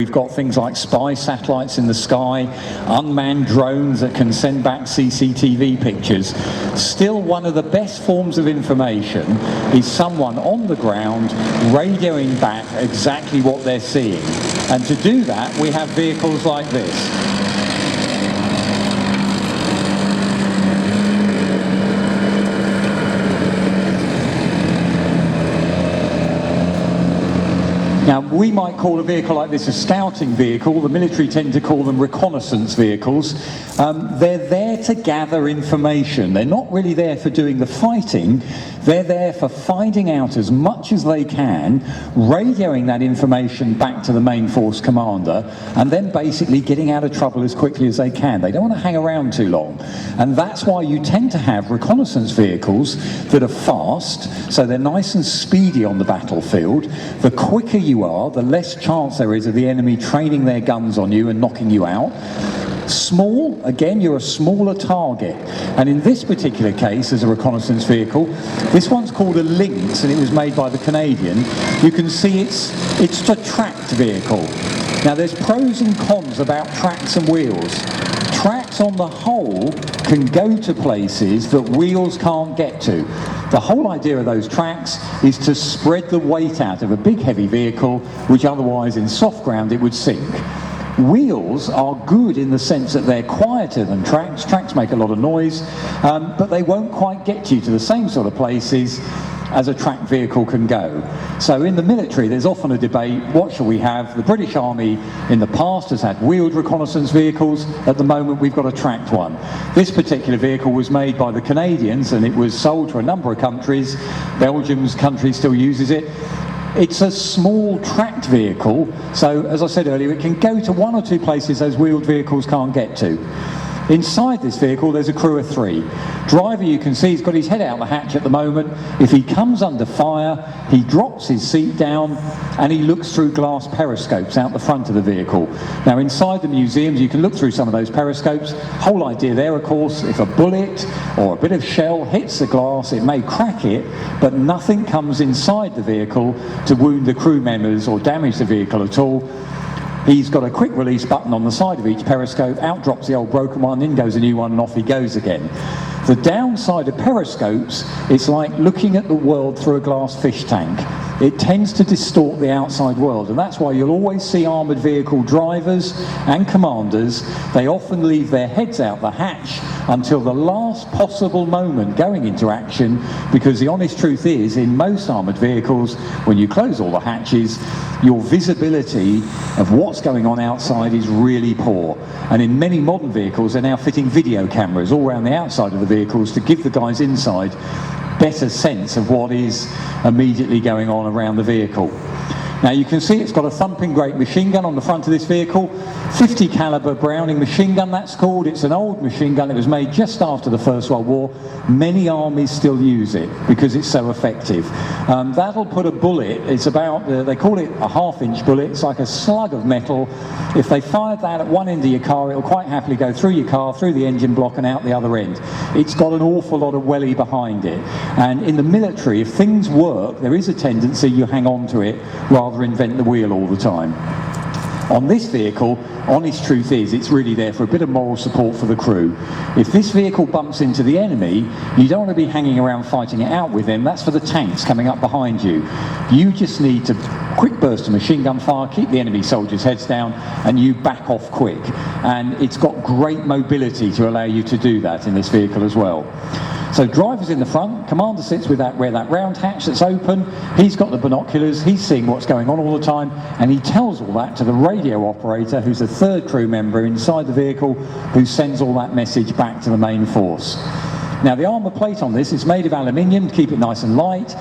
We've got things like spy satellites in the sky, unmanned drones that can send back CCTV pictures. Still, one of the best forms of information is someone on the ground radioing back exactly what they're seeing. And to do that, we have vehicles like this. Now, we might call a vehicle like this a scouting vehicle. The military tend to call them reconnaissance vehicles. They're there to gather information. They're not really there for doing the fighting. They're there for finding out as much as they can, radioing that information back to the main force commander, and then basically getting out of trouble as quickly as they can. They don't want to hang around too long. And that's why you tend to have reconnaissance vehicles that are fast, so they're nice and speedy on the battlefield. The quicker you are, the less chance there is of the enemy training their guns on you and knocking you out. Small, again, you're a smaller target. And in this particular case, as a reconnaissance vehicle, this one's called a Lynx, and it was made by the Canadian. You can see it's a tracked vehicle. Now, there's pros and cons about tracks and wheels. Tracks on the whole can go to places that wheels can't get to. The whole idea of those tracks is to spread the weight out of a big heavy vehicle, which otherwise in soft ground it would sink. Wheels are good in the sense that they're quieter than tracks. Tracks make a lot of noise, but they won't quite get you to the same sort of places as a tracked vehicle can go. So in the military, there's often a debate, what shall we have? The British Army in the past has had wheeled reconnaissance vehicles. At the moment, we've got a tracked one. This particular vehicle was made by the Canadians, and it was sold to a number of countries. Belgium's country still uses it. It's a small tracked vehicle, so as I said earlier, it can go to one or two places those wheeled vehicles can't get to. Inside this vehicle, there's a crew of 3. Driver, you can see, he's got his head out the hatch at the moment. If he comes under fire, he drops his seat down and he looks through glass periscopes out the front of the vehicle. Now, inside the museums, you can look through some of those periscopes. Whole idea there, of course, if a bullet or a bit of shell hits the glass, it may crack it, but nothing comes inside the vehicle to wound the crew members or damage the vehicle at all. He's got a quick release button on the side of each periscope, out drops the old broken one, in goes a new one, and off he goes again. The downside of periscopes, it's like looking at the world through a glass fish tank. It tends to distort the outside world, and that's why you'll always see armoured vehicle drivers and commanders. They often leave their heads out the hatch until the last possible moment going into action, because the honest truth is, in most armoured vehicles, when you close all the hatches, your visibility of what's going on outside is really poor. And in many modern vehicles, they're now fitting video cameras all around the outside of the vehicles to give the guys inside better sense of what is immediately going on around the vehicle. Now, you can see it's got a thumping great machine gun on the front of this vehicle, 50 caliber Browning machine gun, that's called. It's an old machine gun. It was made just after the First World War. Many armies still use it because it's so effective. That'll put a bullet, it's about, they call it a half-inch bullet. It's like a slug of metal. If they fired that at one end of your car, it'll quite happily go through your car, through the engine block and out the other end. It's got an awful lot of welly behind it. And in the military, if things work, there is a tendency you hang on to it rather than invent the wheel all the time. On this vehicle, honest truth is, it's really there for a bit of moral support for the crew. If this vehicle bumps into the enemy, you don't want to be hanging around fighting it out with them. That's for the tanks coming up behind you. You just need to quick burst of machine gun fire, keep the enemy soldiers' heads down, and you back off quick. And it's got great mobility to allow you to do that in this vehicle as well. So driver's in the front, commander sits with where that round hatch that's open, he's got the binoculars, he's seeing what's going on all the time, and he tells all that to the radio operator, who's a third crew member inside the vehicle, who sends all that message back to the main force. Now, the armour plate on this is made of aluminium to keep it nice and light,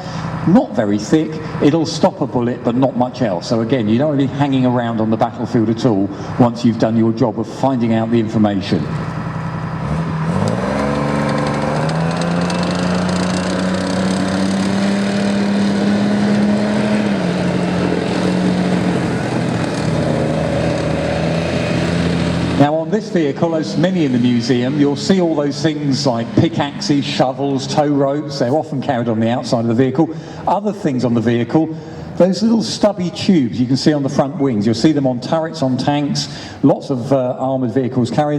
not very thick. It'll stop a bullet, but not much else. So again, you don't want to be hanging around on the battlefield at all once you've done your job of finding out the information. Now, on this vehicle, as many in the museum, you'll see all those things like pickaxes, shovels, tow ropes. They're often carried on the outside of the vehicle. Other things on the vehicle, Those little stubby tubes you can see on the front wings, you'll see them on turrets, on tanks, lots of armoured vehicles carry them.